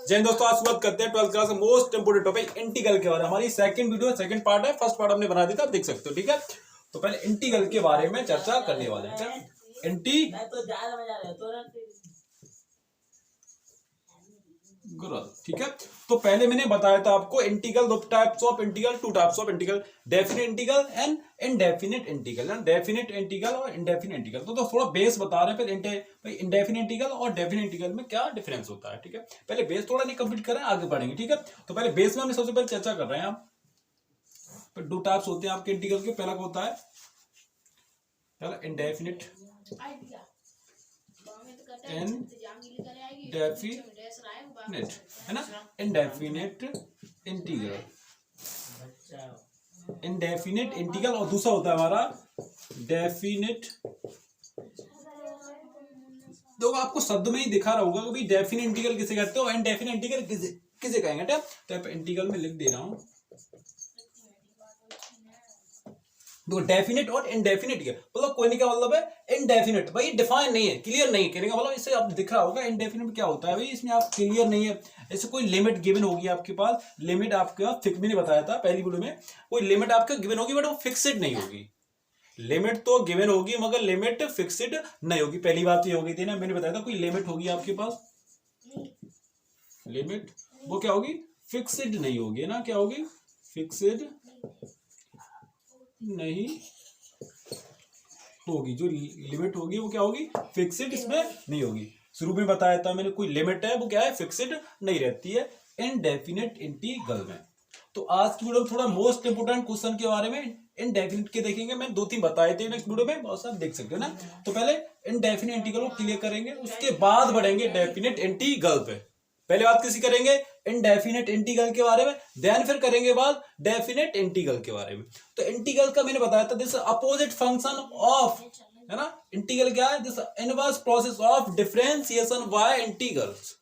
जय हिंद दोस्तों, आज बात करते हैं 12th क्लास का मोस्ट इंपोर्टेंट टॉपिक इंटीग्रल के बारे में। हमारी सेकंड वीडियो सेकंड पार्ट है, फर्स्ट पार्ट हमने बना दिया था, आप देख सकते हो। ठीक है, तो पहले इंटीग्रल के बारे में चर्चा करने वाले हैं। ठीक है, तो पहले मैंने बताया था आपको इंटीग्रल, दो types of integral, two types of integral, definite integral and indefinite integral. Definite integral और इनडेफिनेट इंटीग्रल तो थोड़ा बेस बता रहे हैं, फिर इनडेफिनेट इंटीग्रल और डेफिनेट इंटीग्रल में क्या डिफरेंस होता है। ठीक है, पहले बेस थोड़ा नहीं कंप्लीट करें, आगे बढ़ेंगे। ठीक है, तो पहले बेस में हम सबसे पहले चर्चा कर रहे हैं। आप दो टाइप्स होते हैं आपके इंटीग्रल के। पहला होता है पहला इनडेफिनेट है ना, इनडेफिनेट इंटीग्रल, इनडेफिनेट इंटीग्रल, और दूसरा होता है हमारा डेफिनेट। तो आपको शब्द में ही दिखा रहा होगा कि डेफिनेट इंटीग्रल किसे कहते हो, इनडेफिनेट इंटीग्रल किसे कहेंगे। तो इंटीग्रल में लिख दे रहा हूं, तो डेफिनेट और इनडेफिनेट मतलब कोई नहीं, क्या मतलब है इनडेफिनेट, भाई डिफाइन नहीं है, क्लियर नहीं है, कहने का मतलब इससे आप दिख रहा होगा इनडेफिनेट क्या होता है भाई, इसमें आप क्लियर नहीं है। ऐसे कोई लिमिट गिवन होगी आपके पास, लिमिट आपके पास फिक्स भी नहीं बताया था पहली वीडियो में, कोई लिमिट आपके गिवन होगी बट वो फिक्स्ड नहीं होगी। लिमिट तो गिवन होगी मगर लिमिट फिक्स्ड नहीं होगी। पहली बात तो ये हो गई थी ना, मैंने बताया था कोई लिमिट होगी आपके पास, लिमिट वो क्या होगी, फिक्स्ड नहीं होगी ना, क्या होगी, फिक्स्ड नहीं होगी। जो लिमिट होगी वो क्या होगी, फिक्स्ड इसमें नहीं होगी। शुरू में बताया था मैंने, कोई लिमिट है वो क्या है, फिक्स्ड नहीं रहती है इनडेफिनेट इंटीग्रल में। तो आज की वीडियो में थोड़ा मोस्ट इंपोर्टेंट क्वेश्चन के बारे में इनडेफिनेट के देखेंगे। मैंने दो तीन बताए थे नेक्स्ट वीडियो में, बहुत सारे देख सकते हो ना। तो पहले इनडेफिनेट इंटीग्रल को क्लियर करेंगे, उसके बाद बढ़ेंगे डेफिनेट इंटीग्रल पे। पहले बात किसी करेंगे इनडेफिनेट इंटीग्रल के बारे में, देन फिर करेंगे बात डेफिनेट इंटीग्रल के बारे में। तो इंटीग्रल का मैंने बताया था दिस अपोजिट फंक्शन ऑफ, है ना। इंटीग्रल क्या है, this inverse process of differentiation by integrals.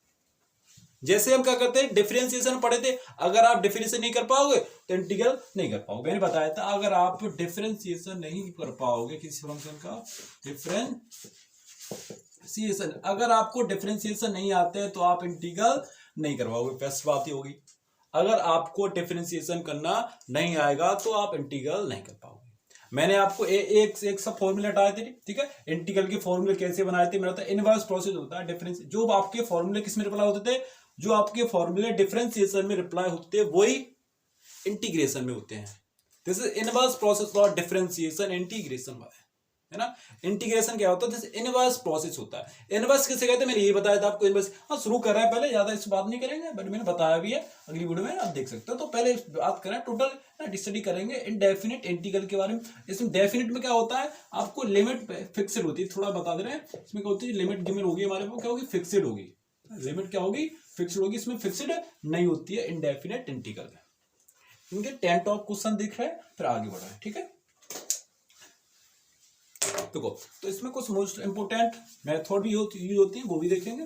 जैसे हम क्या करते हैं, डिफरेंशिएशन पढ़े थे, अगर आप डिफरेंशिएशन नहीं कर पाओगे तो इंटीग्रल नहीं कर पाओगे। मैंने बताया था अगर आप डिफरेंशिएशन नहीं कर पाओगे किसी फंक्शन का, डिफरेंशिएशन, अगर आपको डिफरेंशिएशन नहीं आते हैं तो आप इंटीग्रल नहीं कर पाओगे। फर्स्ट बात ही होगी, अगर आपको डिफरेंशिएशन करना नहीं आएगा तो आप इंटीग्रल नहीं कर पाओगे। मैंने आपको एक सब फॉर्मूला हटाए थे, ठीक है। इंटीग्रल के फॉर्मूले कैसे बनाए थे, मेरा इनवर्स प्रोसेस होता है डिफरेंस, जो आपके फॉर्मूले किसमें रिप्लाई होते थे, जो आपके फॉर्मूले डिफरेंशिएशन में रिप्लाई होते हैं वही इंटीग्रेशन में होते हैं। This is inverse process of differentiation integration, है ना। इंटीग्रेशन क्या होता है, जैसे इनवर्स प्रोसेस होता है। इनवर्स किसे कहते हैं, मैंने ये बताया था आपको। इनवर्स हाँ शुरू कर रहे हैं, पहले ज्यादा इस बात नहीं करेंगे, बट मैंने बताया भी है, अगली वीडियो में आप देख सकते हो। तो पहले बात करें टोटल स्टडी करेंगे इनडेफिनेट इंटीग्रल के बारे में। इसमें डेफिनेट में क्या होता है, आपको लिमिट फिक्स्ड होती है, थोड़ा बता दे रहे हैं। इसमें क्या होती है, लिमिट गिवन होगी हमारे पास, क्या होगी, फिक्स्ड होगी। लिमिट क्या होगी, फिक्स्ड होगी, इसमें फिक्स्ड नहीं होती है इनडेफिनेट इंटीग्रल में। इनके 10 टॉप क्वेश्चन दिख रहे हैं, फिर आगे बढ़ रहे हैं। ठीक है, देखो तो इसमें कुछ मोस्ट इंपोर्टेंट मेथड भी यूज होती है, वो भी देखेंगे।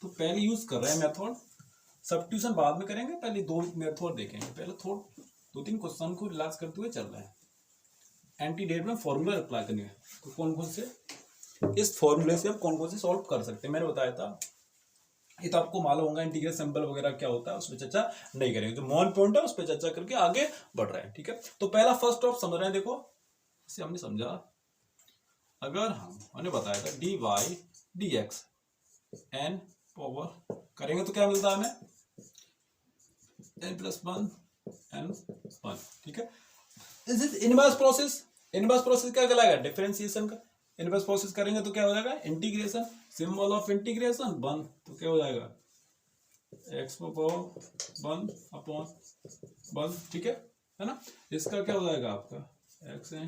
तो पहले यूज कर रहे हैं मेथड, सब्स्टिट्यूशन बाद में करेंगे, पहले दो मेथड देखेंगे। पहले दो तीन क्वेश्चन को रिलैक्स करते हुए चल रहे हैं। एंटीडेट में फॉर्मूला अप्लाई करने हैं, तो कौन कौन से इस फॉर्मूले से हम कौन कौन से सॉल्व कर सकते हैं, मैंने बताया था। ये तो आपको मालूम होगा, इंटीग्रल सिंबल वगैरह क्या होता है, उस पर चर्चा नहीं करेंगे। जो मेन पॉइंट है उस पर चर्चा करके आगे बढ़ रहे हैं। ठीक है, तो पहला फर्स्ट ऑफ समझ रहे हैं, देखो इसे हमने समझा, अगर हमने बताया था dy dx n पावर करेंगे तो क्या मिलता है हमें, n+1 n+1। ठीक है, this is inverse process. Inverse process क्या कहलाएगा, डिफरेंशिएशन का। इनवर्स प्रोसेस करेंगे तो क्या हो जाएगा, इंटीग्रेशन, सिंबल ऑफ इंटीग्रेशन 1, तो क्या हो जाएगा x/1/1। ठीक है ना। इसका क्या हो जाएगा आपका x है,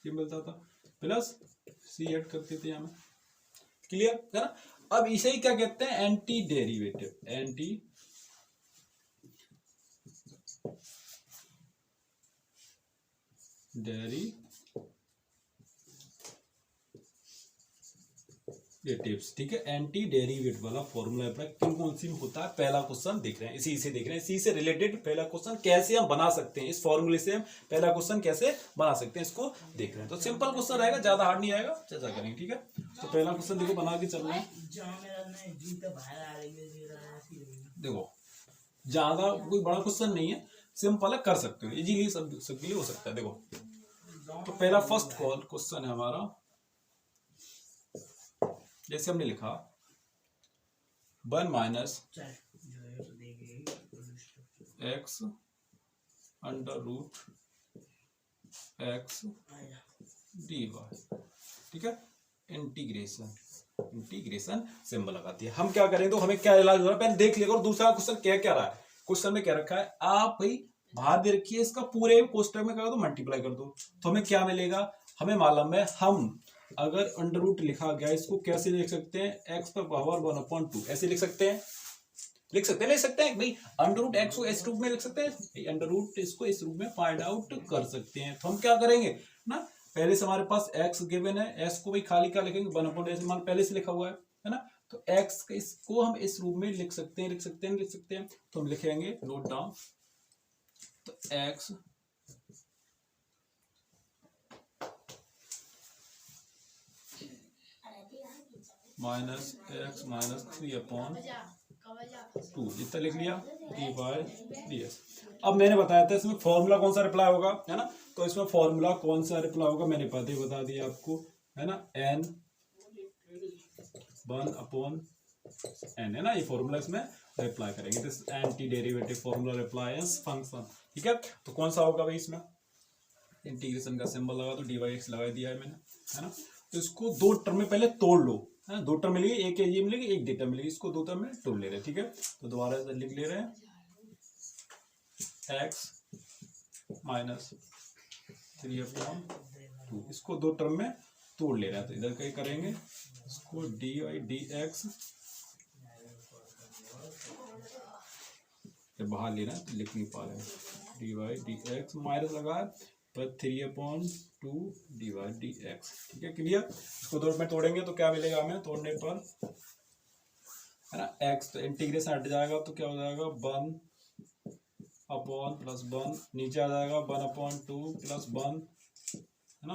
ये मिलता था, प्लस c ऐड करते थे हमें, क्लियर है ना। अब इसे ही क्या कहते हैं, एंटी डेरिवेटिव, एंटी डेरिवेटिव्स, ठीक है। एंटी डेरिवेटिव वाला फॉर्मूला अप्लाई कौन सी में होता है, पहला क्वेश्चन देख रहे हैं, इसी से देख रहे हैं, इसी से रिलेटेड पहला क्वेश्चन कैसे हम बना सकते हैं, इस फॉर्मूले से हम पहला क्वेश्चन कैसे बना सकते हैं, इसको देख रहे हैं। तो सिंपल क्वेश्चन रहेगा, ज्यादा हार्ड नहीं आएगा, चर्चा करेंगे, ठीक है। तो पहला क्वेश्चन देखो बना के चल रहे हैं। देखो ज्यादा कोई बड़ा क्वेश्चन नहीं है, सिंपल है, कर सकते हो, इजीली सबके लिए हो सकता है। देखो तो पहला फर्स्ट क्वेश्चन है हमारा, जैसे हमने लिखा 1 minus x under root x d y, ठीक है। इंटीग्रेशन सिंबल लगा दिया। हम क्या करें, तो हमें क्या इलाज हो रहा है पहले देख लेगा। और दूसरा क्वेश्चन क्या क्या रहा है, क्वेश्चन में क्या रखा है, आप भाई बाहर दे रखिए, इसका पूरे कोष्टक में कर दो, मल्टीप्लाई कर दो, तो हमें क्या मिलेगा, हमें मालूम है। हम अगर अंडर रूट लिखा गया, इसको कैसे लिख सकते हैं, एक्स पर पावर 1/2 ऐसे लिख सकते हैं, लिख सकते हैं भाई। अंडर रूट एक्स को इस रूप में लिख सकते हैं, अंडर रूट इसको इस रूप में फाइंड आउट कर सकते हैं। तो हम क्या करेंगे ना, पहले से हमारे पास एक्स गिवन है, एक्स को भाई खाली क्या लिखेंगे, 1/, मान पहले से लिखा हुआ है ना। तो एक्स इसको हम इस रूप में लिख सकते हैं। तो हम लिखेंगे, नोट डाउन, तो एक्स माइनस एक्स माइनस 3/2 इतना लिख लिया, dy/ds। अब मैंने बताया था इसमें फॉर्मूला कौन सा रिप्लाई होगा, है ना। तो इसमें फॉर्मूला कौन सा रिप्लाई होगा मैंने पहले बता दिया आपको, है ना, n 1/n, है ना, ये फॉर्मूला इसमें रिप्लाई करेंगे। This anti derivative formula reply as function, ठीक है। तो कौन सा होगा भाई, इसमें इंटीग्रेशन का सिंबल लगा दो, dy/x लगा दिया है मैंने, है ना। तो इसको दो टर्म में पहले तोड़ लो, है ना, दो टर्म मिलेगी, एक ये मिलेगी, एक डेटा मिलेगी, इसको दो टर्म में तोड़ ले रहे हैं, ठीक है। तो दोबारा से लिख ले रहे हैं, x माइनस 3/2, इसको दो टर्म में तोड़ ले रहे हैं। तो इधर क्या करेंगे, इसको dy/dx बाहर ले रहे हैं तो लिख नहीं पा रहे हैं, dy/dx माइनस लगा है पर 3/2 dy/dx, ठीक है, क्लियर। इसको दो में तोड़ेंगे तो क्या मिलेगा हमें, तोड़ने पर, है ना, x तो इंटीग्रेशन हट जाएगा तो क्या हो जाएगा, 1/+1, नीचे आ जाएगा 1/2+1, है ना,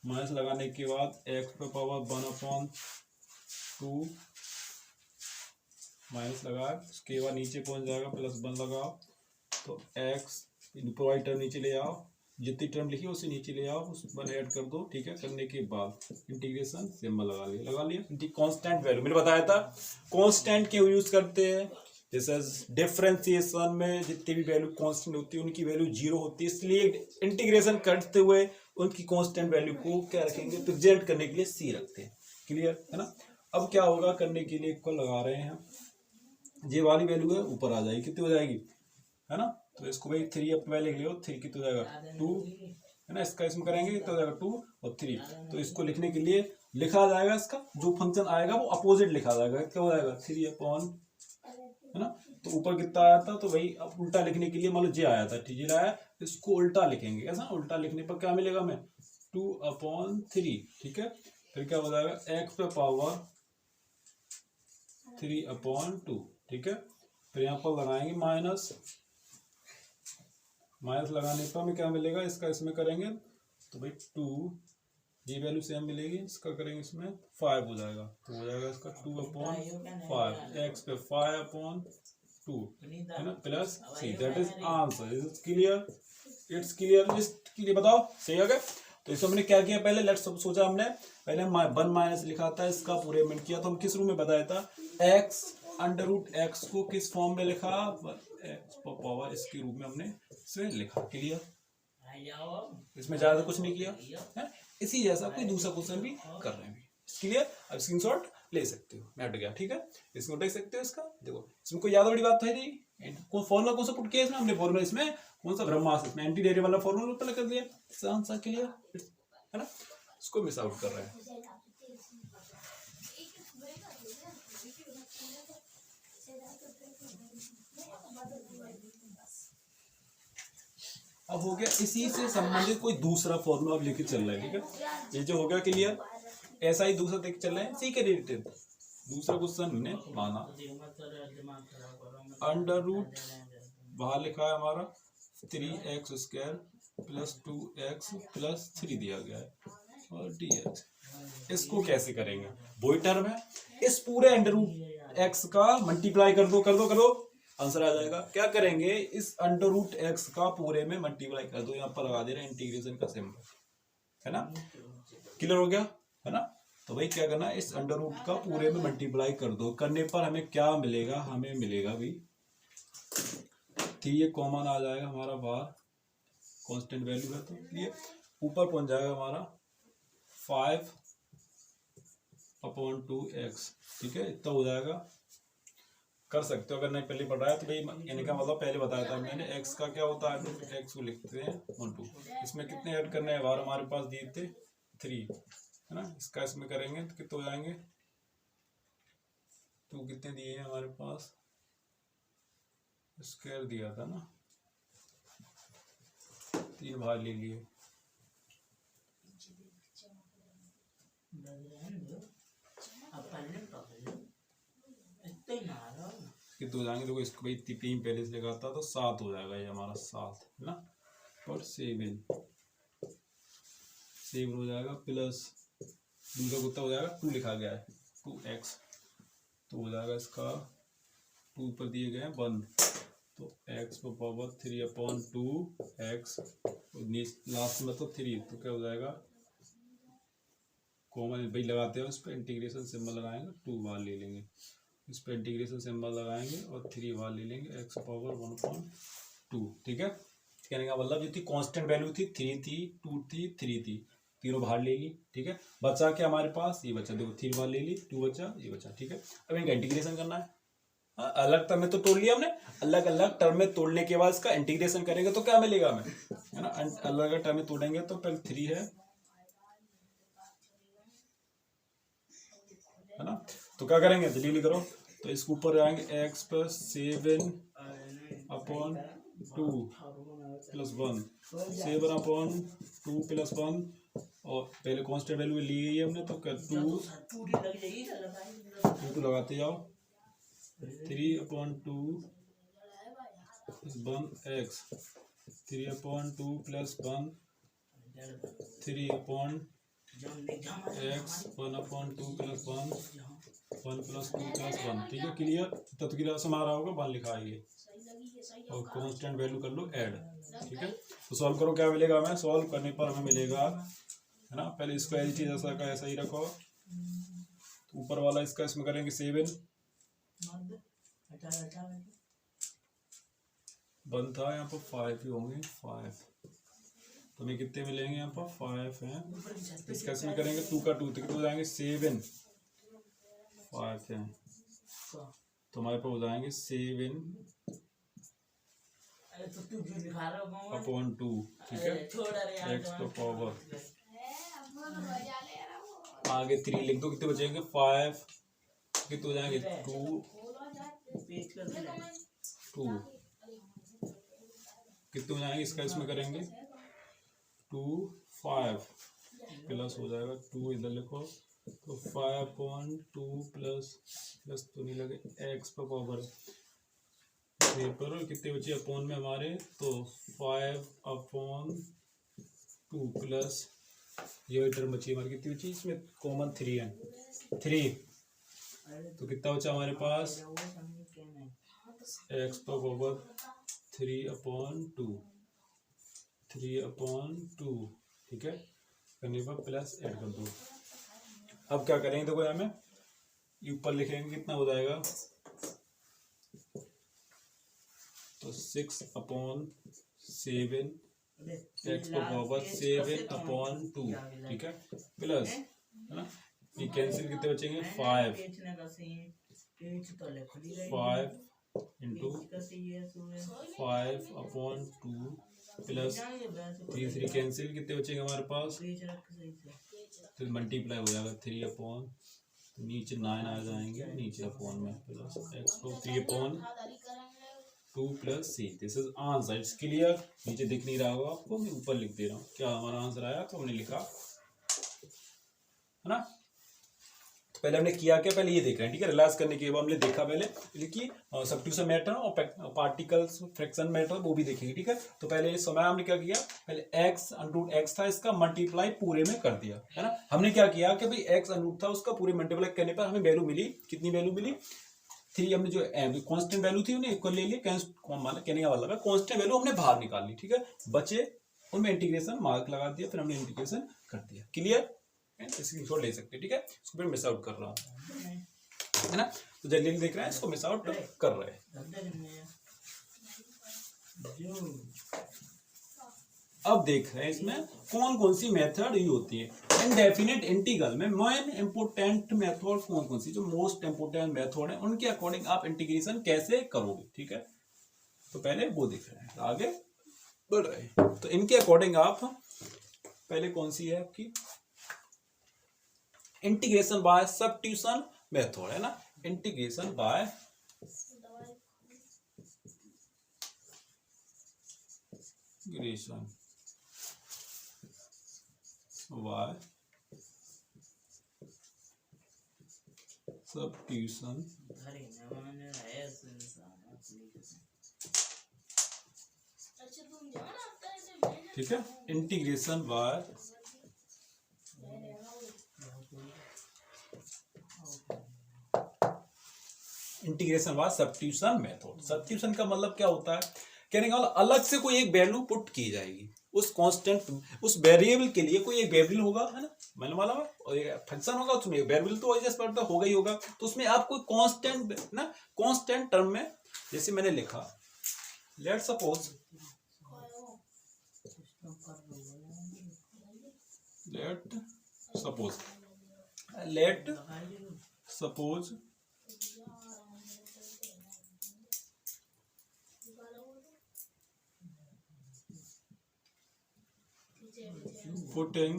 माइनस लगाने के बाद x पे पावर 1/2 माइनस लगा, उसके बाद नीचे पहुंच जाएगा, +1 लगाओ, तो x ऊपर टर्म नीचे ले आओ, जितनी टर्म लिखी उसे नीचे ले आओ, उस पर ऐड कर दो, ठीक है। करने के बाद इंटीग्रेशन सिंबल लगा लिया। कांस्टेंट वैल्यू मैंने बताया था, कांस्टेंट क्यों यूज करते हैं, जैसे डिफरेंशिएशन में जितनी भी वैल्यू कांस्टेंट होती है उनकी वैल्यू 0 होती है, इसलिए इंटीग्रेशन करते हुए उनकी कांस्टेंट वैल्यू को क्या रखेंगे, प्रेजेंट करने के लिए c रखते हैं, क्लियर है ना। अब क्या होगा, करने के लिए इक्वल लगा रहे हैं, ये वाली वैल्यू है ऊपर आ जाएगी, कितनी हो जाएगी, है ना। तो इसको भाई 3 अब पहले लिख लो, 3 कितना हो जाएगा 2, है ना, इसका इसमें करेंगे कितना हो जाएगा 2 और 3। तो इसको लिखने के लिए लिखा जाएगा, इसका जो फंक्शन आएगा वो अपोजिट लिखा जाएगा, क्या हो जाएगा 3/, है ना। तो ऊपर कितना आया था, तो भाई अब उल्टा लिखने के लिए मान लो जे आया था, ठीक है, इसको उल्टा लिखेंगे, ऐसा उल्टा लिखने पर क्या मिलेगा हमें, 2/3, ठीक है। फिर क्या हो जाएगा, x पे पावर 3/2, ठीक है। फिर यहाँ पर लगाएंगे माइनस लगाने पर हमें क्या मिलेगा, इसका इसमें करेंगे तो भाई 2, ये वैल्यू सेम मिलेगी, इसका करेंगे इसमें 5 हो जाएगा, तो हो जाएगा इसका 2/5, x पे 5/2, है ना, plus c, that is answer. Is clear, it's clear, इसके लिए बताओ सही हो गया। तो इसमें हमने क्या किया, पहले लेट्स सोचा हमने पहले 1 माइनस लिखा था, इसका पूरेमेंट किया, तो हम किस रूप में बताया था, x अंडर रूट एक्स को किस फॉर्म में लिखा, एक्स पावर इसके रूप में हमने इसे लिखा, क्लियर। इसमें ज्यादा कुछ नहीं किया है, इसी जैसा कोई दूसरा क्वेश्चन भी कर रहे हैं, क्लियर। अब स्क्रीनशॉट ले सकते हो, मैं हट गया, ठीक है, इसको देख सकते हो। इसका देखो, इसमें कोई ज्यादा बड़ी बात तो है नहीं, कौन फॉर्मूला कौन सा पुट किया इसमें हमने, फॉर्मूला इसमें कौन सा ब्रह्मास्त्र, इसमें एंटी डेरिवेटिव वाला फॉर्मूला पता कर दिया, आंसर क्लियर, है ना। इसको मिस आउट कर रहे हैं। अब हो गया, इसी से संबंधित कोई दूसरा फॉर्मूला अब लेके चल रहा है, ठीक है। ये जो हो गया क्लियर, ऐसा ही दूसरा देख चल रहे हैं सी के रिलेटेड। दूसरा क्वेश्चन हमने माना अंडर रूट बाहर लिखा है हमारा 3x² प्लस 2x प्लस 3 दिया गया है और dx। इसको कैसे करेंगे, वही टर्म है, इस पूरे अंडर रूट x का मल्टीप्लाई कर दो कर दो कर दो, आंसर आ जाएगा। क्या करेंगे, इस अंडर रूट x का पूरे में मल्टीप्लाई कर दो, यहाँ पर लगा दे रहे हैं इंटीग्रेशन का सिंबल, है ना, क्लियर हो गया, है ना। तो भाई क्या करना है, इस अंडर रूट का पूरे में मल्टीप्लाई कर दो, करने पर हमें क्या मिलेगा, हमें मिलेगा भी 3, ये कॉमन आ जाएगा हमारा बाहर, कांस्टेंट वैल्यू है तो ये ऊपर पहुंच जाएगा हमारा 5/2x, ठीक है, इतना हो जाएगा। कर सकते हो अगर नहीं पहले पढ़ा है तो भाई, इनका मतलब पहले बताया था मैंने, x का क्या होता है, x को लिखते हैं 1/2, इसमें कितने ऐड करने हैं, बार हमारे पास दिए थे 3, है ना, इसका इसमें करेंगे तो कितने हो जाएंगे 2, कितने दिए हैं हमारे पास, स्क्वायर दिया था ना, 3 बाहर ले लिए, कितने हो जाएंगे, देखो इसको भाई 3 पहले से लगाता तो 7 हो जाएगा, ये हमारा 7 है ना, और 7 हो जाएगा, प्लस दूसरा कितना हो जाएगा 2 लिखा गया है 2x, तो हो जाएगा इसका 2 पर दिए गए हैं 1, तो x पर पावर 3/2x, लास्ट में तो 3, तो क्या हो जाएगा, कॉमन भाई लगाते हैं, उस पर इंटीग्रेशन सिंबल लगाएंगे, 2 बार ले लेंगे, इस पर इंटीग्रेशन सिंबल लगाएंगे और 3 बार ले लेंगे, x पावर 1/2, ठीक है। कहने का मतलब ये थी कांस्टेंट वैल्यू थी, 3 थी 2 थी 3 थी, तीनों बाहर ले ली, ठीक है। बचा क्या हमारे पास, ये बचा, देखो 3 बार ले ली, 2 बचा, ये बचा, ठीक है। अब इनका इंटीग्रेशन करना है, अलग टर्म में तो तोड़ लिया हमने, अलग अलग टर्म में तोड़ने के बाद इसका इंटीग्रेशन करेंगे तो क्या मिलेगा हमें, है ना, अलग अलग टर्म में तोड़ेंगे तो पहले 3 है ना, तो क्या करेंगे, जल्दी करो, तो इसके ऊपर आएंगे x + 7/2 + 1, 7/2 + 1, और पहले कांस्टेंट वैल्यू ली है हमने, तो कर 2 लगाते जाओ, 3/2 + 1x, 3/2 + 1, 3/x, 1/2 + 1, 1 + 2 + 1, ठीक है, क्लियर। तो क्लियर से हमारा होगा 1 लिखा है ये, और कांस्टेंट वैल्यू कर लो ऐड, ठीक है। तो सॉल्व करो, क्या मिलेगा हमें, सॉल्व करने पर हमें मिलेगा, है ना, पहले इसको ऐसी चीज ऐसा का ऐसा ही रखो, ऊपर वाला इसका इसमें करेंगे 7, 1 था यहाँ पर 5 ही होंगे, 5, तो हमें कितने मिलेंगे, यहाँ पर 5 हैं, इसका इसमें करेंगे 2 का 2, तो कितने हो जाएंगे 7, 5 हैं, तो हमारे पास हो जाएंगे 7/2, ठीक है, x पर पावर, आगे 3 लिख दो, कितने बचेंगे 5, कितने हो जाएंगे 2, कितने हो जाएंगे, इसका इसमें करेंगे 2, 5 प्लस हो जाएगा 2, इधर लिखो, तो 5/2 प्लस तो नहीं लगे, x पर पावर पर कितने बचे अपॉन में हमारे, तो 5/2 प्लस ये टर्म बची हमारी, कितनी बची, इसमें कॉमन 3 है, 3, तो कितना बचा हमारे पास, x पर पावर 3/2, ठीक है, करने पर प्लस ऐड कर दो। अब क्या करेंगे, देखो यहाँ में ऊपर लिखेंगे, कितना हो जाएगा, तो 6/7, x पर पावर 7/2, ठीक है, प्लस, है ना, ये कैंसिल, कितने बचेंगे 5 5/2 प्लस 3 कैंसिल, कितने बचेंगे हमारे पास, तो मल्टीप्लाई हो जाएगा 3 अपॉन, तो नीचे 9 आ जाएंगे, नीचे अपॉन में प्लस x को 3/2 plus c, this is answer, it's clear. नीचे दिख नहीं रहा होगा आपको, मैं ऊपर लिख दे रहा हूँ, क्या हमारा आंसर आया, तो हमने लिखा, है ना। तो पहले हमने किया क्या, पहले ये देख रहे हैं, ठीक है। रियलाइज करने के बाद हमने देखा पहले कि सब्स्टिट्यूशन मेथड और पार्टिकल्स फ्रैक्शन मेथड वो भी देखेंगे, ठीक है। तो पहले इस समय हमने क्या किया, पहले x अंडरूट x था, इसका मल्टीप्लाई पूरे में कर दिया, है ना। हमने क्या किया कि भाई x अंडरूट था, उसका पूरे मल्टीप्लाई करने पर हमें वैल्यू मिली, कितनी वैल्यू मिली 3। हमने जो कांस्टेंट वैल्यू थी उन्हें इक्वल ले लिया, कहने का मतलब कांस्टेंट वैल्यू हमने बाहर निकाल ली, ठीक है। बचे उनमें इंटीग्रेशन मार्क लगा दिया, फिर हमने इंटीग्रेशन कर दिया। क्लियर, स्क्रीनशॉट ले सकते हैं, ठीक है। इसको फिर मिस आउट कर रहा हूँ, है ना। तो जल्दी देख रहे हैं, इसको मिस आउट कर रहे हैं। अब देख रहे हैं इसमें कौन कौन सी मेथड यूज होती है। इनडेफिनिट इंटीग्रल में मेन इंपोर्टेंट मेथड कौन कौन सी, जो मोस्ट इंपोर्टेंट मेथड है, उनके अकॉर्डिंग आप इंटीग्रेशन कैसे करोगे, ठीक है। तो पहले वो देख रहे हैं, आगे बढ़ रहे हैं। तो इनके अकॉर्डिंग आप पहले कौन सी है आपकी इंटीग्रेशन बाय सब्स्टिट्यूशन मेथड, है ना। Integration by integration by substitution, ठीक है। Integration by substitution method. Substitution का मतलब क्या होता है, कहने का मतलब अलग से कोई एक वैल्यू पुट की जाएगी, उस कांस्टेंट उस वेरिएबल के लिए कोई एक वेरिएबल होगा, है ना, मैंने मालूम है, और एक फंक्शन होगा, उसमें वेरिएबल तो जैसे होगा ही होगा। तो उसमें आप कोई कांस्टेंट ना, कांस्टेंट टर्म में, जैसे मैंने लिखा let suppose putting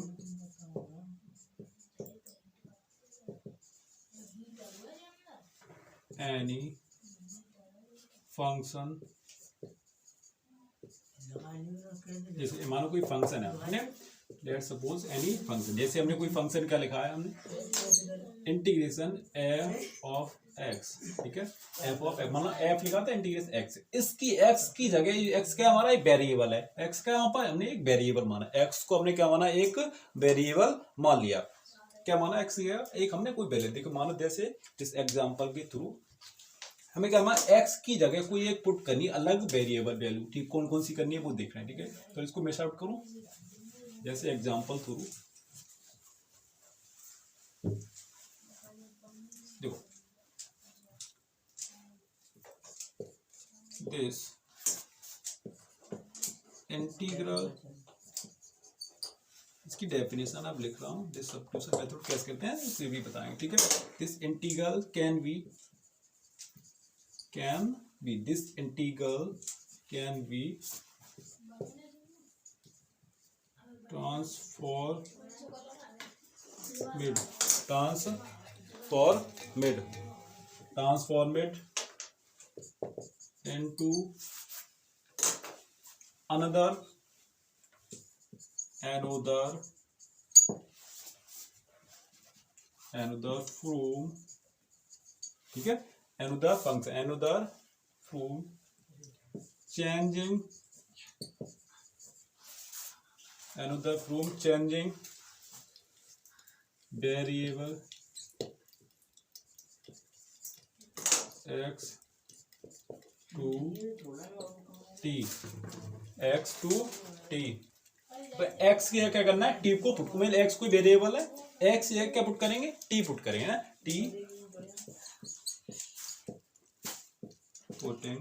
any function, जैसे मानो कोई फंक्शन है, लेट सपोज एनी फंक्शन, जैसे हमने कोई फंक्शन क्या लिखा है, हमने इंटीग्रेशन f ऑफ x, ठीक है। f ऑफ x मतलब f लिखा था इंटीग्रेशन x, इसकी x की जगह x क्या हमारा एक वेरिएबल है, x का यहाँ पर हमने एक वेरिएबल माना, x को हमने क्या माना, एक वेरिएबल मान लिया। क्या माना, x एक हमने कोई वैल्यू, देखो मानो जैसे जिस एग्जांपल के थ्रू हमें क्या माना, x की जगह कोई एक पुट करनी, अलग वेरिएबल वैल्यू, ठीक, कौन कौन सी करनी है वो देख रहे हैं, ठीक है। तो इसको मैं आउट करूं, जैसे एग्जांपल थ्रू देखो, दिस इंटीग्रल, इसकी डेफिनेशन आप लिख रहा हूं, दिस सब्स्टिट्यूशन मेथड कैसे करते हैं इसे भी बताएंगे, ठीक है। This integral can be this integral can be transformed into another form, ठीक है। another form changing variable x to t, तो x की क्या करना है, t को पुट, मतलब x कोई वेरिएबल है, x ये क्या पुट करेंगे, t पुट करेंगे ना, t पुटिंग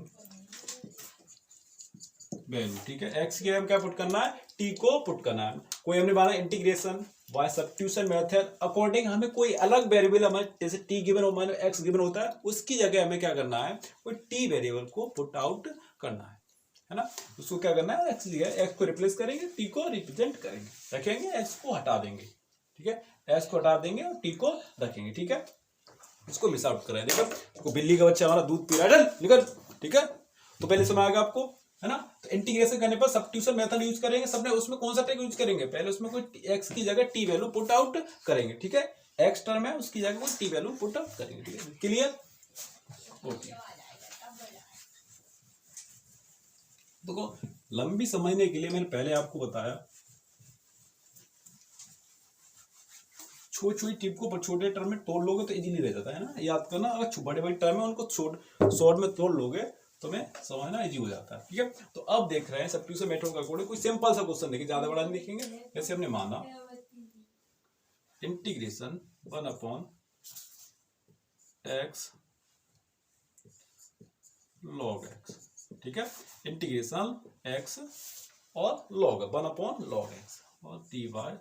वैल्यू, ठीक है। x की हम क्या पुट करना है, t को पुट करना है। कोई हमने माना integration by substitution method according, हमें कोई अलग वेरिएबल, हमें जैसे t गिवन हो, मानो x गिवन होता है, उसकी जगह हमें क्या करना है, कोई t वेरिएबल को पुट आउट करना है ना। उसको क्या करना है, x की जगह x को रिप्लेस करेंगे, t को रिप्रेजेंट करेंगे, रखेंगे, x को हटा देंगे, ठीक है, x को हटा देंगे और t को रखेंगे, ठीक है। इसको मिस आउट करें, देखो बिल्ली का बच्चा हमारा दूध पी रहा है, निकल, ठीक है। तो पहले समझ आएगा आपको, है ना। तो इंटीग्रेशन करने पर सब्स्टिट्यूशन मेथड यूज करेंगे सबने, उसमें कौन सा ट्रिक यूज करेंगे, पहले उसमें कोई x की जगह t वैल्यू पुट आउट करेंगे, ठीक है। एक्स टर्म है उसकी जगह वो टी वैल्यू पुट अप करेंगे। ठीक है, क्लियर? ओके, देखो लंबी समझने के लिए मैंने पहले आपको बताया छोटी छोटी टिप को छोटे टर्म में तोड़ लोगे तो इजीली रह जाता है ना, याद करना। अगर बड़े बड़े टर्म है उनको शॉर्ट में तोड़ लोगे तो मैं समझना इजी हो जाता है। ठीक है, तो अब देख रहे हैं सब्स्टिट्यूशन मेथड का अकॉर्डिंग कोई सिंपल सा क्वेश्चन देखिए, ज्यादा बड़ा नहीं देखेंगे। जैसे हमने माना इंटीग्रेशन 1/x log x, ठीक है, इंटीग्रेशन x और log 1/log x और dy dx।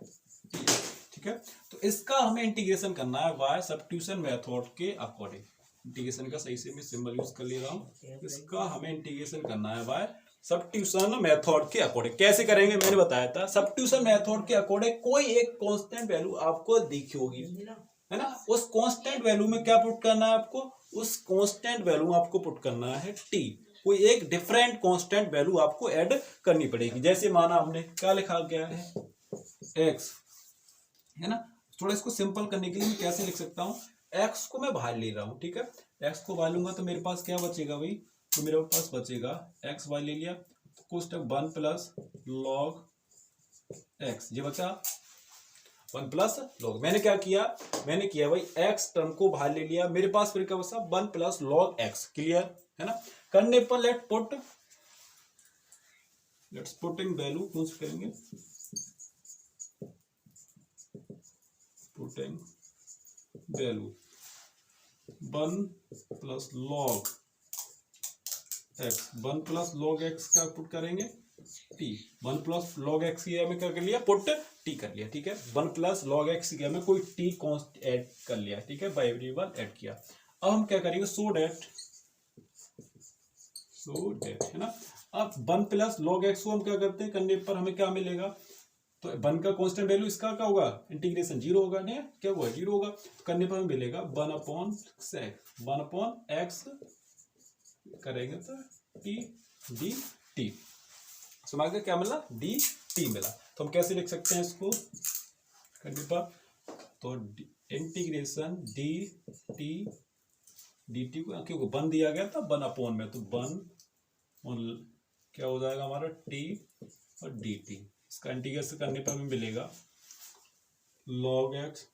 ठीक है, तो इसका हमें इंटीग्रेशन करना है y सब्स्टिट्यूशन मेथड के अकॉर्डिंग। इंटीग्रेशन का सही से मैं सिंबल यूज कर ले रहा हूं। इसका हमें इंटीग्रेशन करना है y सब्स्टिट्यूशन मेथड के अकॉर्डिंग। कैसे करेंगे मैंने बताया था, सब्स्टिट्यूशन मेथड के अकॉर्डिंग कोई एक कांस्टेंट वैल्यू आपको दिखी होगी, है ना, उस कांस्टेंट वैल्यू में क्या पुट करना है आपको, उस कांस्टेंट वैल्यू आपको पुट करना है t। कोई एक डिफरेंट कांस्टेंट वैल्यू आपको ऐड करनी पड़ेगी। जैसे माना हमने क्या लिखा गया है x, है ना, थोड़ा इसको सिंपल करने के लिए मैं कैसे लिख सकता हूँ, x को मैं बाहर ले रहा हूँ। ठीक है, x को बाहर लूंगा तो मेरे पास क्या बचेगा भाई, तो मेरे पास बचेगा x बाहर ले लिया तो कुछ 1 प्लस log x, ये बचा 1 प्लस log। मैंने क्या किया, मैंने किया भाई x टर्म को बाहर ले लिया, मेरे पास फिर क्या बचा 1 प्लस log x। क्लियर है ना, करने पर लेट्स पुट इन वैल्यू, कौन सी करेंगे, putting value 1 plus log x, 1 plus log x का पुट करेंगे t, 1 प्लस log x की हमें क्या कर लिया, पुट t कर लिया। ठीक है, 1 प्लस log x की हमें कोई t कॉन्स्ट ऐड कर लिया। ठीक है, वेरिएबल ऐड किया। अब हम क्या करेंगे, सो डेट, है ना, अब 1 प्लस log x को हम क्या करते हैं, करने पर हमें क्या मिलेगा, तो 1 का कांस्टेंट वैल्यू इसका क्या होगा, इंटीग्रेशन 0 होगा, नहीं क्या होगा 0 होगा, तो करने पर हमें मिलेगा 1/x करेंगे तो t dt, समझ गए क्या मिला, dt मिला। तो हम कैसे लिख सकते हैं इसको करने पर, तो इंटीग्रेशन dt dt को क्योंकि 1 दिया गया था 1 में, तो 1 क्या हो जाएगा हमारा t और dt। इसका इंटीग्रेशन करने पर हमें मिलेगा log x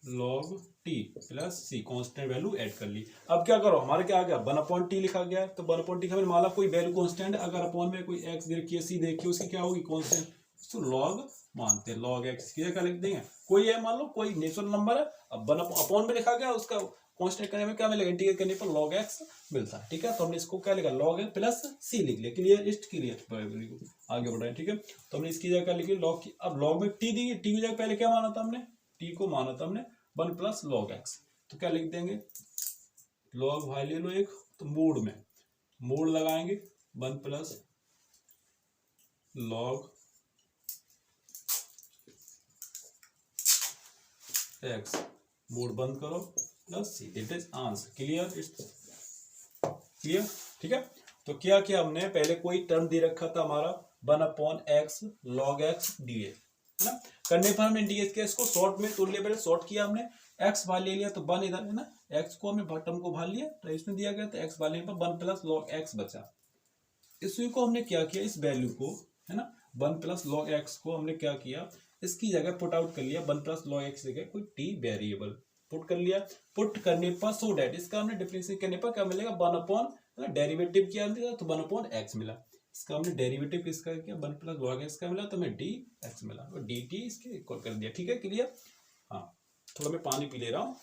log t plus c, constant value add कर ली। अब क्या करो, हमारे क्या आ गया 1/t लिखा गया है, तो 1/t का मैंने माना कोई वैल्यू कांस्टेंट, अगर अपॉन में कोई x देखिए c देखिए उसकी क्या होगी कांस्टेंट, तो log मानते हैं, log x की जगह लिख देंगे, कोई है मान लो कोई नेचुरल नंबर है, अब 1/अपॉन में लिखा गया उसका कांस्टेंट करने में क्या मिलेगा, इंटीग्रेट करने पर log x मिलता है। ठीक है, तो हमने इसको क्या लिखा log x प्लस c लिख लिया। क्लियर, इस्ट क्लियर, आगे बढ़ाएं। ठीक है, तो हमने इसकी जगह लिखी log की, अब log में t दी, t की जगह पहले क्या माना था हमने, t को माना था हमने 1 प्लस log x, तो क्या लिख देंगे log भाई ले लो एक, तो मोड लगाएंगे 1 प्लस log x, मोड बंद करो plus c, it is answer. Clear, clear. ठीक है, तो क्या किया हमने, पहले कोई टर्म दे रखा था हमारा 1/x log x dA, है ना, करने पर हमने इंटीग्रेट किया, इसको शॉर्ट में तोड़ लिया, पहले शॉर्ट किया हमने, x बाहर ले लिया तो 1 इधर है ना, x को हमने टर्म को बाहर लिया तो इसमें दिया गया था x बाहर लेने पर 1 प्लस log x बचा। इसी को हमने क्या किया, इस वैल्यू को, है ना, 1 प्लस log x को हमने क्या किया, इसकी जगह पुट आउट कर लिया, 1 प्लस log x जगह कोई t वेरिएबल पुट कर लिया। पुट करने पर सो डेट इसका हमने डिफरेंशिएट करने पर क्या मिलेगा 1/, डेरिवेटिव किया तो 1/x मिला। इसका हमने डेरिवेटिव किसका किया 1 प्लस log x का मिला, तो हमें dx मिला और dt इसके इक्वल कर दिया। ठीक है, क्लियर। हाँ, थोड़ा मैं पानी पी ले रहा हूँ।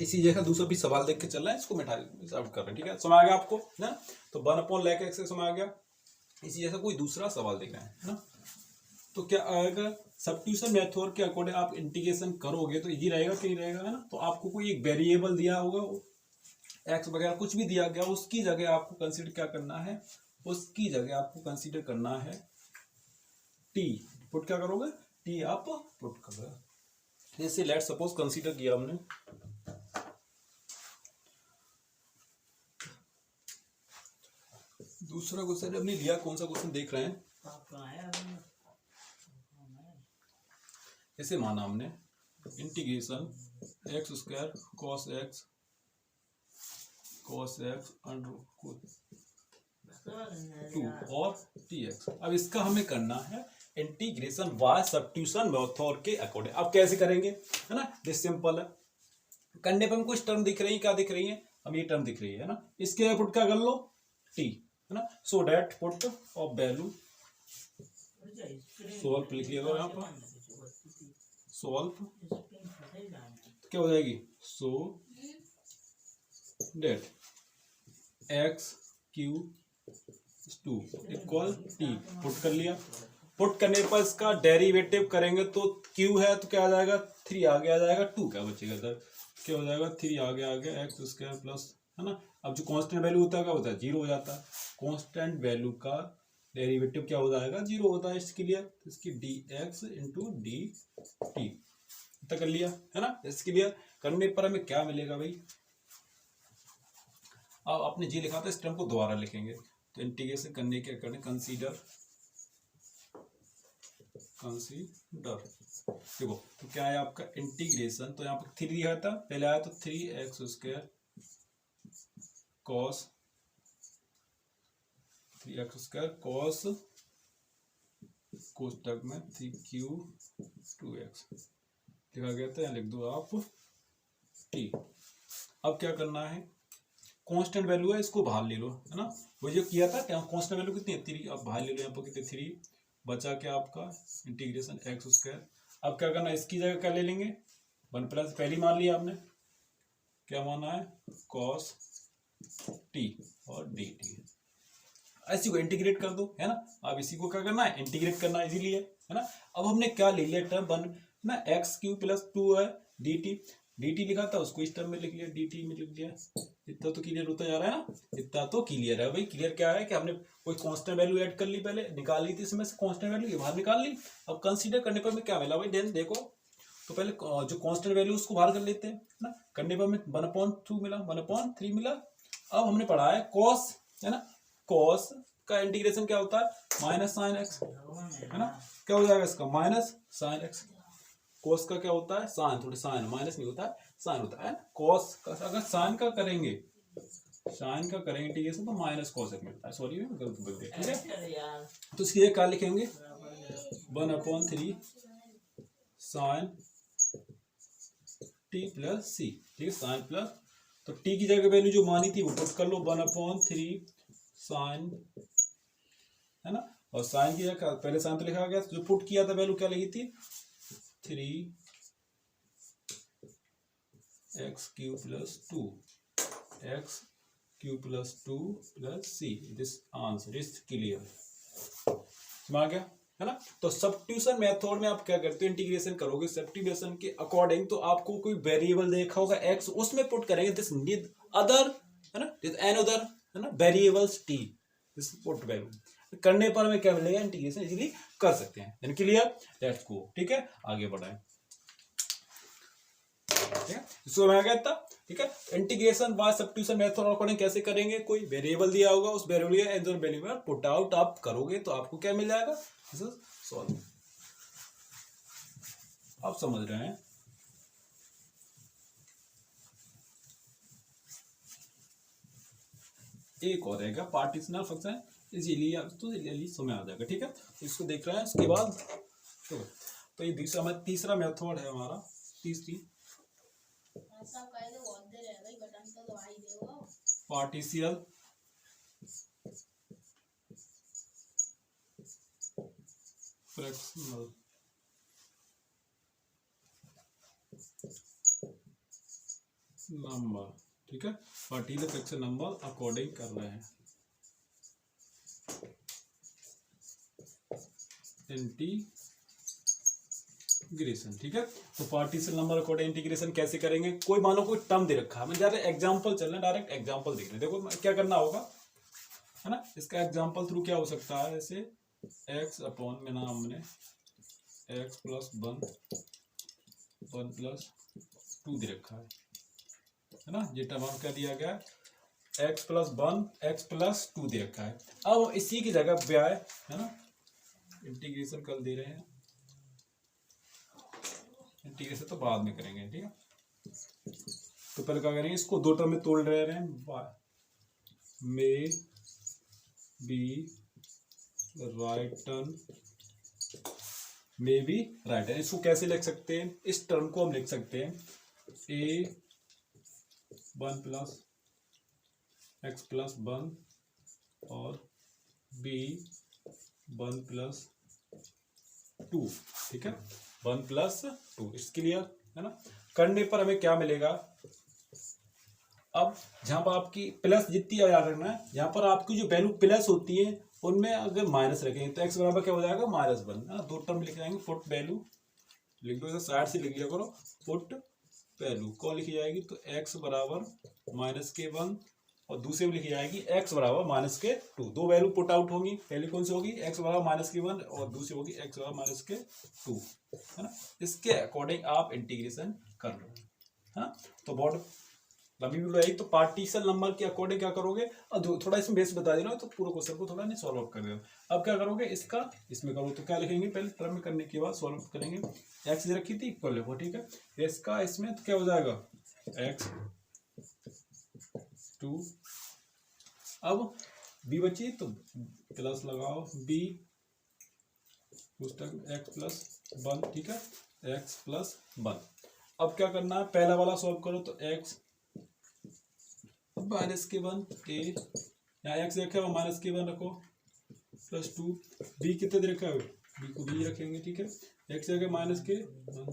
इसी जगह दूसरा भी सवाल देख के चल रहा है, इसको मिटा आउट कर रहे हैं। ठीक है, समझ आ गया आपको ना, तो 1/log x से समझ आ गया। इसी जैसा कोई दूसरा सवाल देख रहे हैं ना, तो क्या आएगा, सब्स्टिट्यूशन मेथड के अकॉर्डिंग आप इंटीग्रेशन करोगे तो इजी रहेगा कि नहीं रहेगा, है ना। तो आपको कोई एक वेरिएबल दिया होगा, एक्स वगैरह कुछ भी दिया गया, उसकी जगह आपको कंसीडर क्या करना है, उसकी जगह आपको कंसीडर करना है टी, पुट क्या करोगे टी आप पुट कर रहे हो। जैसे लेट सपोज कंसीडर किया हमने, दूसरा क्वेश्चन हमने लिया, कौन सा क्वेश्चन देख रहे हैं, ऐसे माना हमने integration x square cos x under 2 और टी एक्स। अब इसका हमें करना है इंटीग्रेशन बाय सब्स्टिट्यूशन मेथड के अकॉर्डिंग। अब कैसे करेंगे, है ना, दिस सिंपल है। करने पर हम कुछ टर्म दिख रही है, क्या दिख रही है, हम ये टर्म दिख रही है ना, इसके पुट क्या कर लो, टी, है ना, so that put of value solve लिख लिया यहाँ पर, सॉल्व क्या हो जाएगी, so that X Q 2 equal T, put कर लिया। पुट करने पर इसका डेरिवेटिव करेंगे तो q है तो क्या आ जाएगा, 3 आगे आ जाएगा, 2 क्या बचेगा इधर, क्या हो जाएगा, 3 आगे एक्स स्क्वायर प्लस, है ना। अब जो कांस्टेंट वैल्यू होता है क्या होता है, 0 हो जाता है। कांस्टेंट वैल्यू का डेरिवेटिव क्या हो जाएगा, 0 होता है। इसके लिए इसकी dx इंटू डी टी इतना कर लिया, है ना। इसके लिए करने पर हमें क्या मिलेगा भाई, अब आपने जी लिखा था, इस टर्म को दोबारा लिखेंगे तो इंटीग्रेशन करने के अकॉर्डिंग कंसीडर देखो तो क्या है आपका इंटीग्रेशन, तो यहाँ पर 3 दिया था, पहले आया तो 3x square cos 3x square cos कोष्टक में 3q 2x लिखा गया था, यहाँ लिख दो आप t। अब क्या करना है, कांस्टेंट वैल्यू है, इसको बाहर ले लो, है ना, वो जो किया था क्या, कांस्टेंट वैल्यू कितनी है, 3, अब बाहर ले लो, यहाँ पर कितने 3 बचा क्या आपका इंटीग्रेशन एक्स स्क्वायर। अब क्या करना है, इसकी जगह क्या ले लेंगे, 1 प्लस पहली मान लिया आपने, क्या माना है, कॉस टी और डी टी, इसी को इंटीग्रेट कर दो, है ना। अब इसी को क्या करना है, इंटीग्रेट करना इजीली है ना। अब हमने क्या ले लिया टर्म 1 ना, एक्स क्यू प्लस 2 है डी टी लिखा था, उसको इस टर्म में लिख लिया, डी टी में लिख लिया। इतना तो क्लियर होता जा रहा है ना, इतना तो क्लियर है भाई। क्लियर क्या है कि हमने कोई कांस्टेंट वैल्यू ऐड कर ली, पहले निकाल ली थी इसमें से कांस्टेंट वैल्यू, ये बाहर निकाल ली। अब कंसीडर करने पर हमें क्या मिला भाई, देन देखो तो पहले जो कांस्टेंट वैल्यू उसको बाहर कर लेते हैं ना, करने पर हमें 1/2 मिला, 1/3 मिला। अब हमने पढ़ा है कॉस, है ना, कॉस का इंटीग्रेशन क्या होता है, माइनस साइन एक्स, है ना, क्या हो जाएगा इसका माइनस साइन एक्स। कोस का क्या होता है, साइन, थोड़ी साइन माइनस नहीं होता है, साइन होता है। कोस का अगर साइन का करेंगे इंटीग्रेशन तो माइनस कोस एक मिलता है, सॉरी मैं गलत बोल दिया, ठीक है। तो इसकी जगह क्या लिखेंगे, 1/3 साइन टी प्लस सी, ठीक है, साइन प्लस, तो टी की जगह वैल्यू जो मानी थी वो पुट कर लो, 1/3 साइन, है ना, और साइन की जगह पहले साइन तो लिखा गया, जो पुट किया था वैल्यू क्या लिखी थी, 3x³ plus 2 x³ plus 2 plus c, this answer is clear. समझ आ गया, है ना। तो सब्स्टिट्यूशन मेथड में आप क्या करते हो, इंटीग्रेशन करोगे सब्स्टिट्यूशन के अकॉर्डिंग, तो आपको कोई वेरिएबल देखा होगा x, उसमें पुट करेंगे दिस नीड अदर, है ना, दिस एन अदर, है ना, variables t, this put value करने पर हमें क्या मिलेगा, इंटीग्रेशन इजीली कर सकते हैं। यानी क्लियर, लेट्स गो, ठीक है, आगे बढ़ाएं, ठीक है, इसको मैं कहता, ठीक है। Integration by substitution method according कैसे करेंगे, कोई वेरिएबल दिया होगा, उस वेरिएबल पुट आउट आप करोगे तो आपको क्या मिल जाएगा, दिस इज सॉल्व। आप समझ रहे हैं, एक और रहेगा पार्टीशनल फंक्शन, इजीली तो इजीली समझ आ जाएगा, ठीक है। इसको देख रहे हैं, इसके बाद तो ये तीसरा मेथड है हमारा, तीसरी पार्टिशियल फ्रैक्शनल नंबर, ठीक है, पार्टिशियल फ्रैक्शनल नंबर अकॉर्डिंग कर रहे हैं इंटीग्रेशन, ठीक है। तो पार्टिशियल नंबर अकॉर्डिंग इंटीग्रेशन कैसे करेंगे, कोई मानो कोई टर्म दे रखा है, मैं जा रहा एग्जांपल चल रहा है, डायरेक्ट एग्जांपल देख रहे हैं। देखो क्या करना होगा, है ना, इसका एग्जांपल थ्रू क्या हो सकता है, जैसे x अपॉन में नाम हमने X plus one one plus two दे रखा है ना। ये टर्म क्या दिया गया है, X plus one X plus two दे रखा है। अब इसी की जगह पे आए है ना, इंटीग्रेशन कर दे रहे हैं, इंटीग्रेशन तो बाद में करेंगे, ठीक है। तो पहले क्या करेंगे, इसको दो टर्म में तोड़ रहे हैं, may be written, may be written. इसको कैसे लिख सकते हैं, इस टर्म को हम लिख सकते हैं A one plus X plus one और बी वन प्लस टू, ठीक है, वन प्लस टू। इसके लिए है ना, करने पर हमें क्या मिलेगा, अब जहां पर आपकी प्लस जितनी याद रखना है, यहाँ पर आपकी जो वैल्यू प्लस होती है उनमें अगर माइनस रखेंगे तो एक्स बराबर क्या हो जाएगा, माइनस वन। दो टर्म लिख जाएंगे, फुट वैल्यू लिख दो, साइड से लिख लिया करो, फुट वैल्यू कौन लिखी जाएगी, तो एक्स बराबर माइनस के वन और दूसरे में लिखी जाएगी एक्स बराबर माइनस के टू। दो वैल्यू पुट आउट होंगी, पहली कौन सी होगी, एक्स बराबर माइनस के वन और दूसरी होगी एक्स बराबर माइनस के टू, है ना। इसके अकॉर्डिंग आप इंटीग्रेशन कर लो, है ना। तो बहुत लंबी वीडियो आएगी, तो पार्टीशन नंबर के अकॉर्डिंग क्या करोगे, और थोड़ा इसमें बेस बता देना, तो पूरे क्वेश्चन को थोड़ा नहीं सॉल्व आउट कर देना। अब क्या करोगे, इसका इसमें करो तो क्या लिखेंगे, पहले टर्म में करने के बाद सॉल्व करेंगे। एक्स रखी थी इक्वल लिखो, ठीक है। इसका इसमें तो क्या हो जाएगा, एक्स टू, अब बी बची तो प्लस लगाओ बी, उस तक एक्स प्लस वन, ठीक है, एक्स प्लस वन। अब क्या करना है, पहला वाला सॉल्व करो तो एक्स माइनस के वन ए, यहाँ एक्स रखा है माइनस के वन रखो, प्लस टू, बी कितने दे रखा है, बी को बी रखेंगे, ठीक है, एक्स रखे माइनस के वन,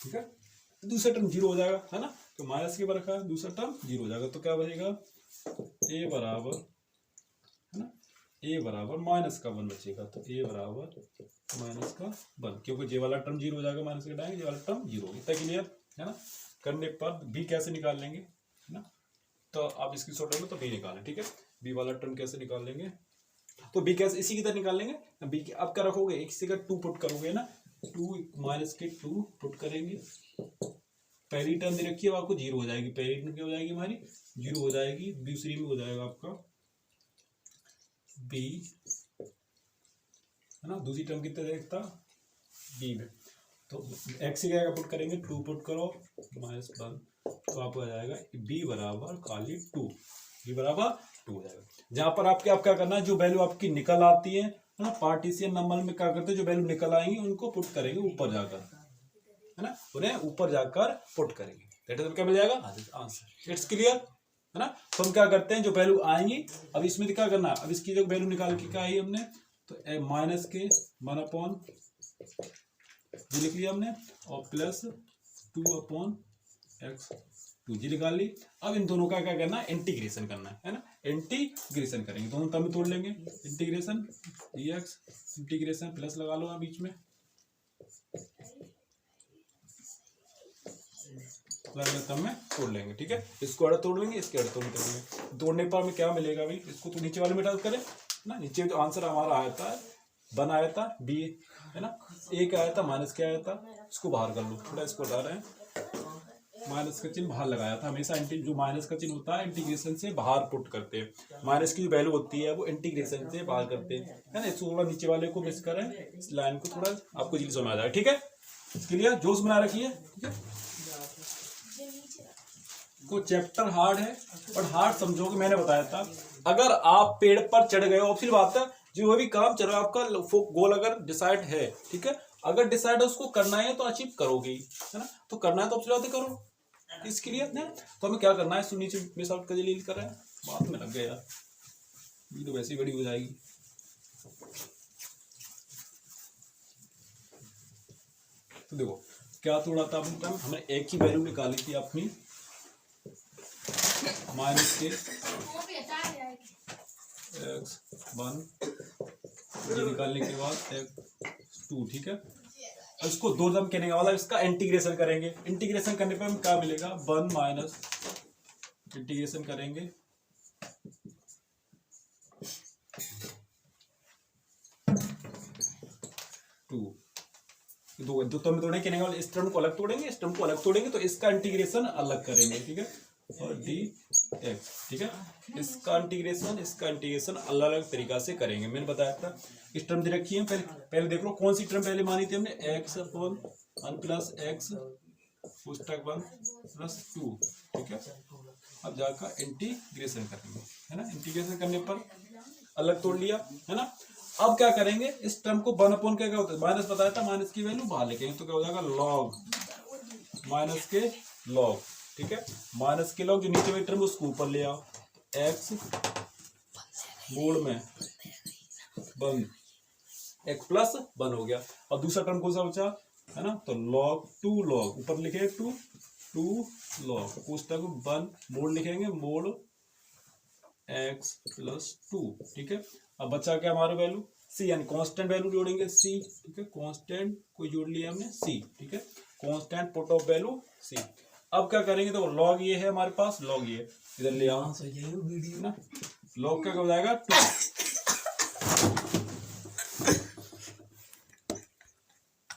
ठीक है। दूसरा टर्म जीरो हो जाएगा, है ना, तो माइनस के वन रखा है, दूसरा टर्म जीरो हो जाएगा, तो क्या बचेगा, ए बराबर, है ना, ए बराबर माइनस का वन बचेगा, तो ए बराबर माइनस का वन, क्योंकि जे वाला टर्म जीरो हो जाएगा, माइनस के टाइम ये वाला टर्म जीरो होगा। इतना क्लियर है ना। करने पर बी कैसे निकाल लेंगे, है ना, तो आप इसकी शॉर्ट में तो बी निकालें, ठीक है। बी वाला टर्म कैसे निकाल लेंगे, तो बी कैसे इसी की तरह निकाल लेंगे। बी की अब क्या रखोगे, एक से का टू पुट करोगे ना, टू माइनस के टू पुट करेंगे, पहली टर्म दे रखी है आपको जीरो हो जाएगी, पहली टर्म क्या हो जाएगी हमारी जीरो हो जाएगी, दूसरी में हो जाएगा आपका बी, है ना, दूसरी टर्म कितने देखता बी में, तो एक्स से क्या पुट करेंगे, टू पुट करो माइनस वन, तो आपको आ जाएगा बी बराबर खाली टू, बी बराबर टू हो जाएगा। जहां पर आपके आप क्या करना है, जो वैल्यू आपकी निकल आती है ना, पार्टीशन नंबर में क्या करते हैं, जो वैल्यू निकल आएंगी उनको पुट करेंगे ऊपर जाकर, है ना, उन्हें ऊपर जाकर पुट करेंगे, दैट इज क्या मिल जाएगा आंसर। इट्स क्लियर, है ना। तो हम क्या करते हैं, जो वैल्यू आएंगी, अब इसमें क्या करना है, अब इसकी जो वैल्यू निकाल के क्या आई हमने, तो माइनस के वन अपॉन जी लिख लिया हमने, और plus two upon X two जी निकाल ली। अब इन दोनों का क्या करना है, इंटीग्रेशन करना है ना, इंटीग्रेशन करेंगे, दोनों टर्म तोड़ लेंगे, इंटीग्रेशन dx इंटीग्रेशन प्लस लगा लो बीच में, टर्म में तोड़ लेंगे, ठीक है। इसको अड़ा तोड़ लेंगे, इसके अड़ा तोड़ लेंगे, तोड़ने पर हमें क्या मिलेगा भाई, इसको तो नीचे वाले में डाल करें ना, नीचे जो आंसर हमारा आया था वन आया था, बी है ना, ए क्या आया था, माइनस क्या आया था, इसको बाहर कर लो, थोड़ा इसको हटा रहे हैं, माइनस का चिन्ह बाहर लगाया था, हमेशा जो माइनस का चिन्ह होता है इंटीग्रेशन से बाहर पुट करते हैं, माइनस की जो वैल्यू होती है वो इंटीग्रेशन से बाहर करते हैं, है ना। इसको थोड़ा नीचे वाले को मिस करें, इस लाइन को थोड़ा आपको जल्दी समझ आ जाए, ठीक है। इसके लिए जोश बना रखिए, ठीक है। को चैप्टर हार्ड है, और हार्ड समझोगे, मैंने बताया था, अगर आप पेड़ पर चढ़ गए हो, फिर बात है जो भी काम चल रहा है आपका गोल अगर डिसाइड है, ठीक है, अगर डिसाइड है उसको करना है तो अचीव करोगे, है ना, तो करना है तो अब करो, इसके लिए ना, तो हमें क्या करना है, इसको नीचे मिस आउट कर डिलीट कर रहे हैं, बात में लग गया यार, ये तो वैसे ही बड़ी हो जाएगी। तो देखो क्या तोड़ा था हमने, एक ही वैल्यू निकाली थी अपनी, माइनस के एक्स वन, ये निकालने के बाद एक्स टू, ठीक है। इसको दो टर्म कहने का मतलब इसका इंटीग्रेशन करेंगे, इंटीग्रेशन करने पर हमें क्या मिलेगा, वन माइनस इंटीग्रेशन करेंगे 2 दो दो टर्म तोड़ेंगे, क्या निकालेंगे, इस टर्म को अलग तोड़ेंगे, इस टर्म को अलग तोड़ेंगे, तो इसका इंटीग्रेशन अलग करेंगे, ठीक है, और डी एक्स, ठीक है, इसका इंटीग्रेशन अलग अलग तरीका से करेंगे। मैंने बताया था इस टर्म दे रखी है, पहले देख लो कौन सी टर्म पहले मानी थी हमने, एक्स अपॉन 1 प्लस एक्स पुस्तक 1 प्लस 2, ठीक है। अब जाकर इंटीग्रेशन करेंगे, है ना, इंटीग्रेशन करने पर अलग तोड़ लिया, है ना। अब क्या करेंगे, इस टर्म को 1 अपॉन क्या होता है, माइनस बताया था, माइनस की वैल्यू बाहर लिखेंगे तो क्या हो जाएगा, लॉग माइनस के लॉग, ठीक है, माइनस के लॉग, जो नीचे वाली टर्म उसको ऊपर ले आओ, एक्स बोर्ड में 1 एक्स प्लस 1 हो गया। और दूसरा टर्म कौन सा बचा, है ना, तो लॉग 2 लॉग ऊपर लिखे 2 लॉग पुस्तक 1 मोड लिखेंगे, मोड एक्स प्लस 2, ठीक है। अब बचा क्या हमारा वैल्यू, सी, यानी कांस्टेंट वैल्यू जोड़ेंगे सी, ठीक है, कांस्टेंट को जोड़ लिया हमने सी, ठीक है, constant put of value C. अब क्या करेंगे, तो लॉग ये है हमारे पास, लॉग ये इधर ले आओ ना, लॉग क्या हो जाएगा 2,